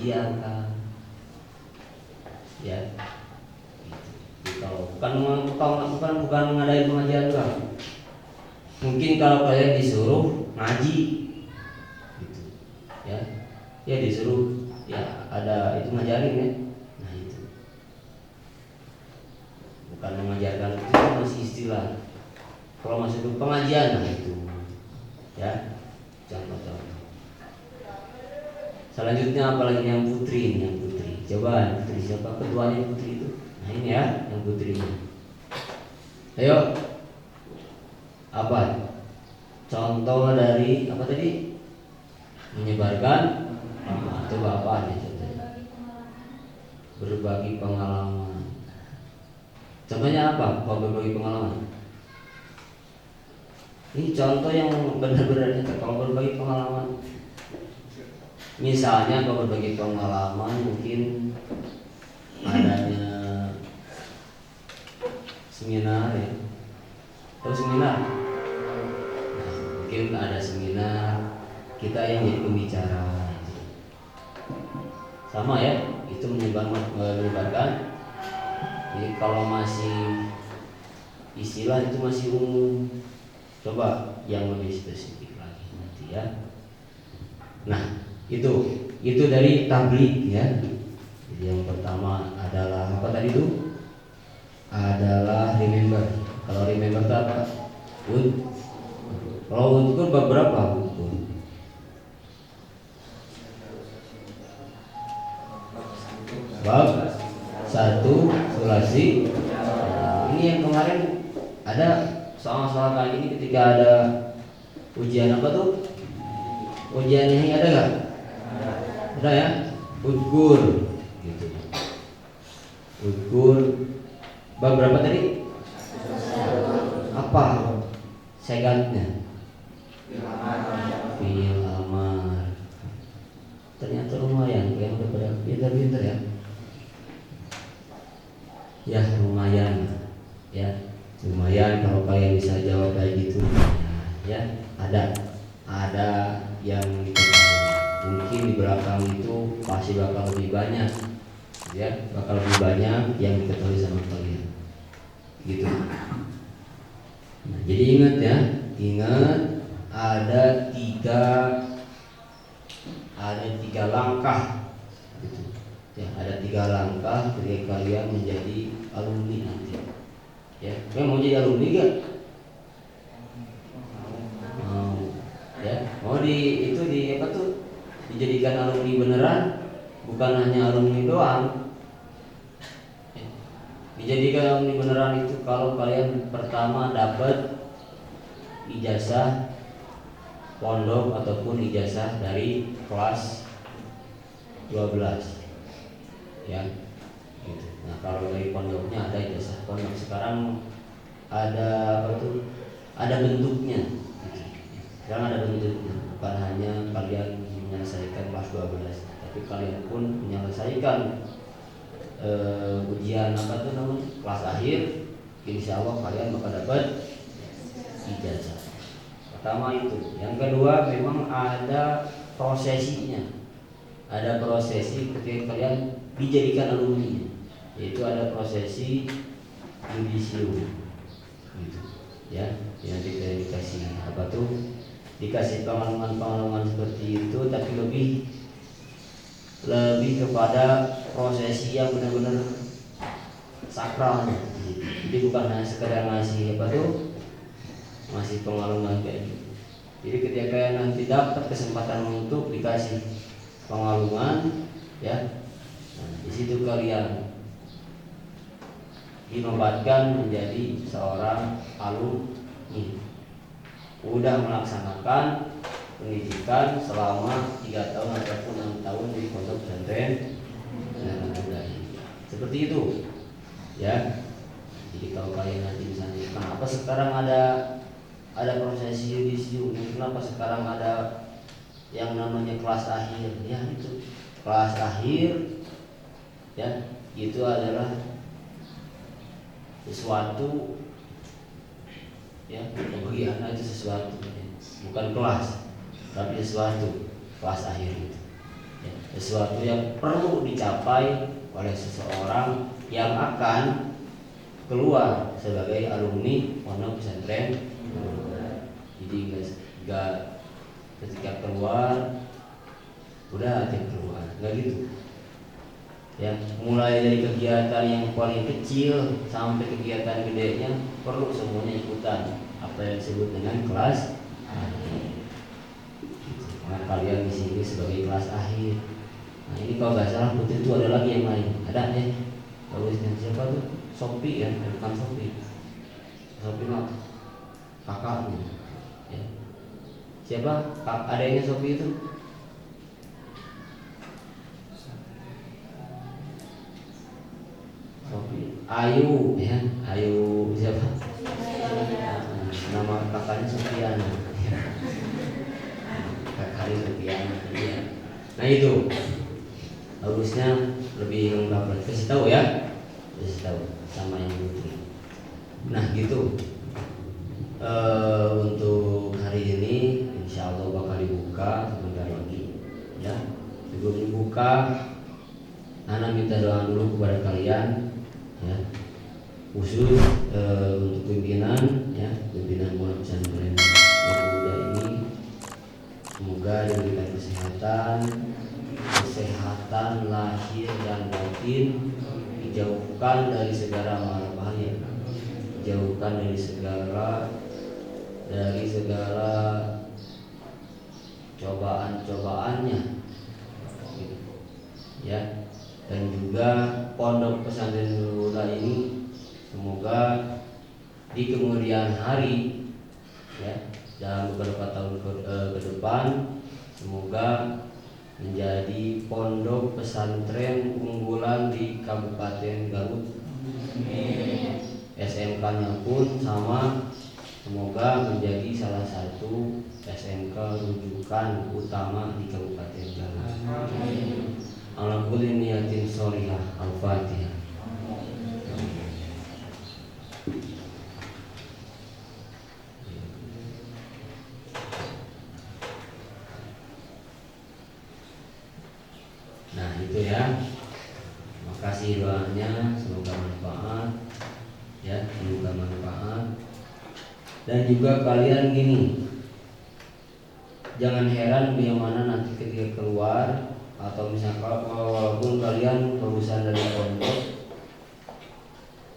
pengajian kan, ya. Jadi kalau bukan ngadain pengajian kan, mungkin kalau kalian disuruh ngaji, gitu, ya disuruh, ya ada itu ngajarin ya, nah itu bukan mengajarkan, itu masih istilah. Kalau masuk ke pengajian, nah itu, ya contoh-contoh. Selanjutnya apalagi yang putri, coba putri siapa ketuanya putri itu? Nah ini ya yang putrinya. Ayo, apa contoh dari apa tadi? Menyebarkan, coba apa aja contohnya? Berbagi pengalaman. Contohnya apa? Kalau berbagi pengalaman? Ini contoh yang benar-benar nyata. Kalau berbagi pengalaman, misalnya kalau berbagi pengalaman mungkin adanya seminar ya, atau seminar. Nah, mungkin ada seminar, kita yang jadi pembicara, sama ya, itu menyebarkan. Jadi kalau masih istilah itu masih umum, coba yang lebih spesifik lagi nanti ya. Nah itu dari tabligh ya. Jadi yang pertama adalah apa tadi itu? Adalah remember. Kalau remember itu apa? Kalau udkur beberapa udkur? Bab 1 sulasi. Ini yang kemarin ada soal-soal kayak gini ketika ada ujian apa tuh? Ujian ini ada nggak? Ada ya? Udkur gitu. Udkur bab berapa tadi? Apa segatnya? Fi'il amar. Ternyata lumayan, yang udah pada pintar-pintar ya. Ya lumayan, ya lumayan kalau kalian bisa jawab kayak gitu. Ya ada yang mungkin di belakang itu pasti bakal lebih banyak, ya bakal lebih banyak yang diketahui sama kalian, gitu. Nah, jadi ingat ya, ada tiga langkah, gitu. Ya ada 3 langkah ketika kalian menjadi alumni nanti. Ya, kalian mau jadi alumni gak? Mau dijadikan alumni beneran, bukan hanya alumni doang. Dijadikan alumni beneran itu kalau kalian pertama dapat ijazah pondok ataupun ijazah dari kelas 12, ya gitu. Nah kalau dari pondoknya ada ijazah pondok, sekarang ada ada bentuknya gitu. Sekarang ada bentuknya, bukan hanya kalian menyelesaikan kelas 12, tapi kalian pun menyelesaikan ujian kelas akhir. Insya Allah kalian bakal dapat ijazah. Pertama itu. Yang kedua memang ada prosesinya. Ada prosesi ketika kalian dijadikan alumni, yaitu ada prosesi yudisium gitu. Ya, yang kita dikasih dikasih pengalaman seperti itu, tapi lebih kepada prosesi yang benar-benar sakral. Jadi bukan hanya sekedar ngasih masih pengalaman kayak gitu. Jadi ketika kalian nanti dapat kesempatan untuk dikasih pengalaman, ya, nah, di situ kalian dinobatkan menjadi seorang alumni, udah melaksanakan pendidikan selama 3 tahun ataupun 6 tahun di pondok pesantren. Seperti itu, ya. Jadi kalau kalian nanti misalnya, kenapa sekarang ada prosesi yudisium, kenapa sekarang ada yang namanya kelas akhir? Ya itu kelas akhir, ya itu adalah sesuatu, ya bagi anak itu sesuatu, ya. Bukan kelas, tapi sesuatu kelas akhir itu. ya, sesuatu yang perlu dicapai oleh seseorang yang akan keluar sebagai alumni pondok pesantren. Jadi nggak ketika keluar udah aja keluar, nggak gitu ya. Mulai dari kegiatan yang paling kecil sampai kegiatan gedenya perlu semuanya ikutan apa yang disebut dengan kelas akhir. Nah, kalian di sini sebagai kelas akhir. Nah, ini kalau nggak salah putri itu ada lagi yang lain, ada ya. Bagusnya siapa tuh? Sopi ya, bukan Sopi. Sopi mah kakaknya. Ya. Siapa? Adanya Sopi itu? Sopi. Ayu ya, Ayu siapa? Nama kakaknya Sofiana. Kakaknya Sofiana. Ya. Nah itu harusnya lebih lengkap lagi. Kasih tahu ya, kasih tahu sama yang putri. Nah gitu. Untuk hari ini insya Allah bakal dibuka sebentar lagi ya. Sebelum dibuka Nana minta doa dulu kepada kalian ya, khusus untuk pimpinan ya, pimpinan pondok pesantren Muda ini, semoga diberikan kesehatan lahir dan batin, dijauhkan dari segala mara bahaya, dijauhkan dari segala cobaan-cobaannya ya. Dan juga pondok pesantren Nurul Huda ini semoga di kemudian hari ya, dalam beberapa tahun ke depan semoga menjadi pondok pesantren unggulan di Kabupaten Garut. SMK-nya pun sama, semoga menjadi salah satu SMK rujukan utama di Kabupaten Garut. Ala kulli niyatin sholihah. Al-Fatihah. Nah itu ya, makasih doanya, semoga manfaat ya, semoga manfaat. Dan juga kalian gini, jangan heran bagaimana nanti ketika keluar, atau misalkan walaupun kalian lulusan dari pondok,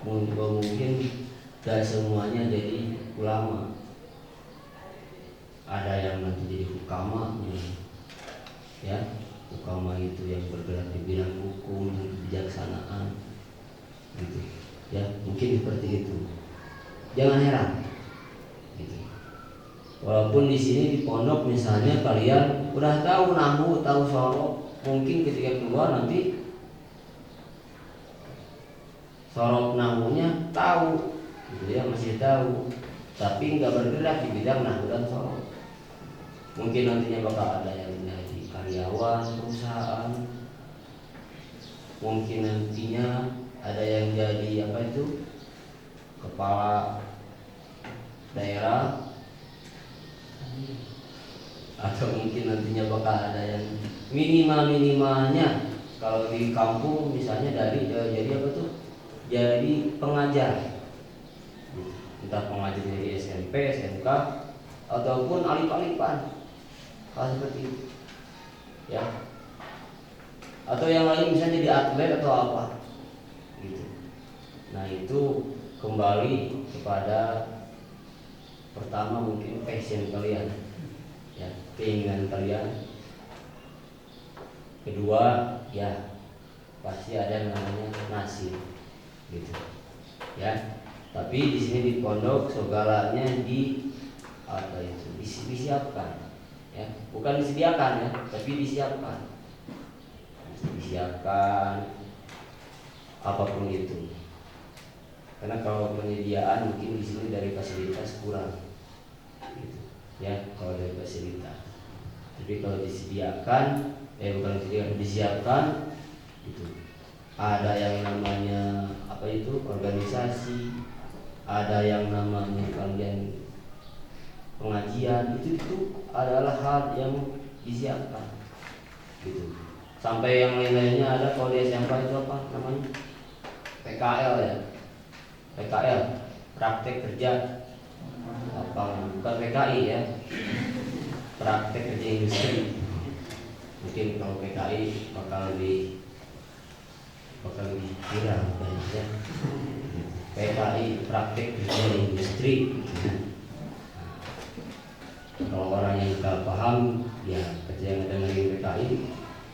mungkin gak semuanya jadi ulama. Ada yang nanti jadi hukama ya, hukama itu yang bergerak di bidang hukum dan kebijaksanaan gitu ya, mungkin seperti itu. Jangan heran gitu. Walaupun di sini di pondok misalnya kalian udah tahu nahwu, tahu sorok, mungkin ketika keluar nanti sorok nahwunya tahu gitu ya, masih tahu, tapi nggak bergerak di bidang nahwu dan sorok. Mungkin nantinya bakal ada yang jadi karyawan perusahaan, mungkin nantinya ada yang jadi apa itu, kepala daerah, atau mungkin nantinya bakal ada yang minimalnya kalau di kampung misalnya dari jadi apa tuh, jadi pengajar, entah pengajar dari SMP, SMK, ataupun alif-alifan, hal seperti itu ya. Atau yang lain misalnya jadi atlet atau apa gitu. Nah itu kembali kepada pertama mungkin passion kalian ya, keinginan kalian. Kedua ya pasti ada yang namanya nasib gitu ya. Tapi di sini di pondok segalanya disiapkan ya, bukan disediakan ya, tapi disiapkan apapun itu. Karena kalau penyediaan mungkin di sini dari fasilitas kurang gitu ya, kalau dari fasilitas. Tapi kalau disediakan disiapkan gitu. Ada yang namanya apa itu, organisasi, ada yang namanya kalian pengajian, itu adalah hal yang disiapkan gitu. Sampai yang lain-lainnya ada. Kalau di SMP itu apa namanya? PKL ya. PKL, praktek kerja apa? Bukan PKI ya. Praktek kerja industri. Mungkin kalau PKI bakal lebih viral ya. PKI, praktek kerja industri. Kalau orang yang tidak paham, ya kerja yang ada dengan PKI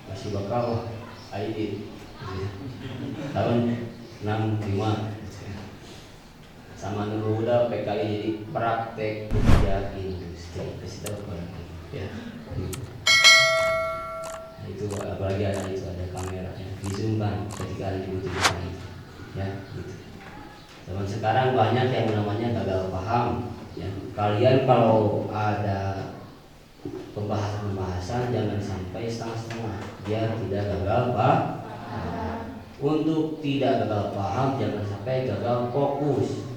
masih bakal ID tahun 65 sama dulu udah PKI jadi praktek kerja industri. Kasih tahu ya. Nah, itu apalagi ada kameranya, di zoom kan ketika dibutuhkan ya gitu. Zaman sekarang banyak yang namanya gagal paham. Ya, kalian kalau ada pembahasan jangan sampai setengah-setengah, biar tidak gagal paham. Untuk tidak gagal paham jangan sampai gagal fokus.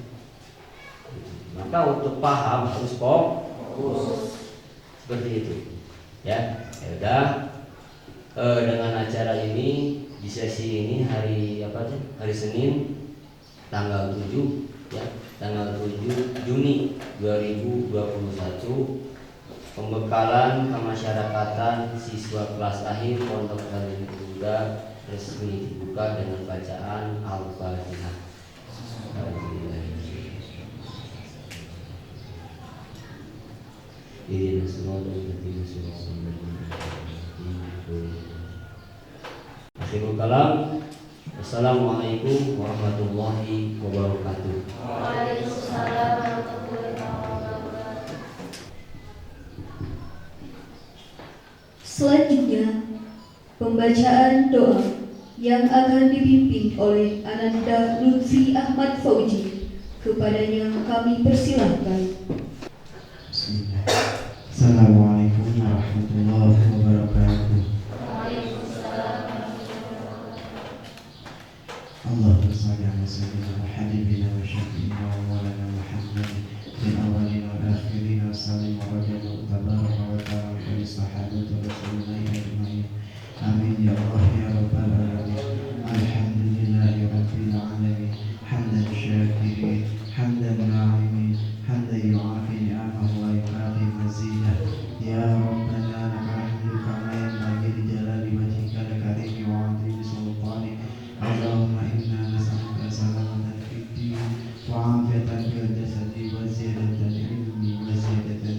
Maka untuk paham harus fokus. Seperti itu. Ya, udah. Dengan acara ini di sesi ini hari Senin tanggal 7 ya, tanggal 7 Juni 2021, pembekalan kemasyarakatan siswa kelas akhir Pondok Darul Huda resmi dibuka dengan bacaan Al-Fatihah. Akhirul kalam. Assalamualaikum warahmatullahi wabarakatuh. Waalaikumsalam warahmatullahi wabarakatuh. Selanjutnya, pembacaan doa yang akan dipimpin oleh Ananda Lutfi Ahmad Fauji. Kepadanya kami persilahkan. Bismillah. Assalamualaikum warahmatullahi wabarakatuh. Allahumma shalli ala sayyidina wa habibina wa syafi'ina wa maulana Muhammad min awwalina wal akhirina wa sallim wa rajana tabaraka wa ta'ala wa sahabati rasulillahi ajma'in. Amin ya Allah ya rabbal alamin. Alhamdulillahi rabbil alamin. Hamdan syakirin, hamdan na'imin, hamdan yu'afi ni'amahu wa yukafi mazidah. Ya Rabbana lakal hamdu kama yanbaghi li jalali wajhikal karimi wa 'azimi sultanik. Allahumma inna nas'aluka salamatan fid din wa 'afiyatan fil jasadi wa ziyadatan ilmi wa ziyadatan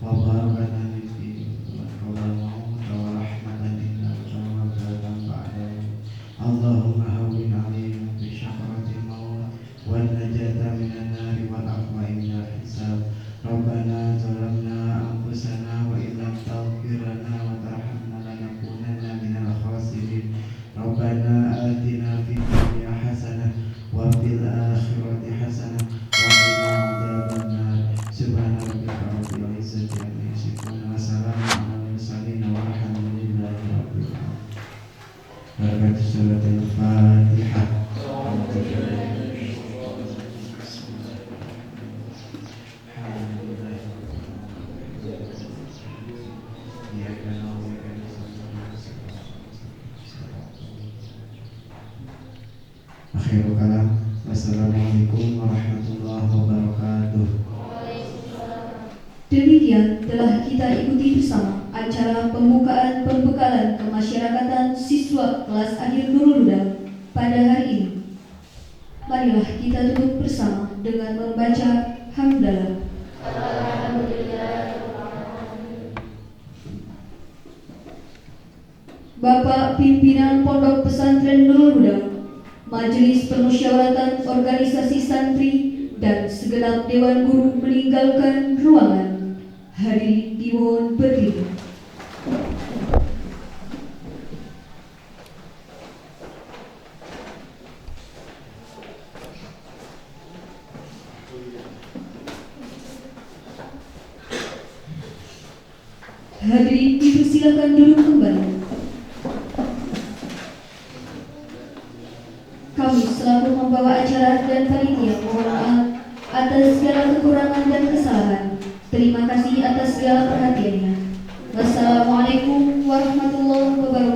wa barakatan fid din wa mauta wa rahmatan inna wa barakatan ba'dahu. Allahumma hawwin 'alaina bi syakaratil maut wan najata minan nari wal afwa inda hisab. Rabbana zalamna anfusana wa illam taghfir lana wa tarhamna lanakunanna minal khasirin. Rabbana atina fid dunya hasanah wa fil akhirati hasanah wa qina adzabannar. Subhana rabbika rabbil izzati amma yasifun wa salamun alal mursalin walhamdulillahi rabbil alamin. Barakatuh suratul Fatihah. Akhirul kalam. Wassalamualaikum warahmatullahi wabarakatuh. Demikian telah kita ikuti bersama acara pembukaan pembekalan kemasyarakatan siswa kelas akhir Nurul Huda pada hari ini. Marilah kita tutup bersama dengan membaca hamdalah. Bapak Pimpinan Pondok Pesantren Nurul Huda, Majelis Permusyawaratan Organisasi Santri dan segenap Dewan Guru meninggalkan ruangan. Hadirin dimohon berdiri. Hadirin dipersilakan duduk kembali. Kami selaku membawa acara dan panitia mohon maaf atas segala kekurangan dan kesalahan. Terima kasih atas segala perhatiannya. Wassalamualaikum warahmatullahi wabarakatuh.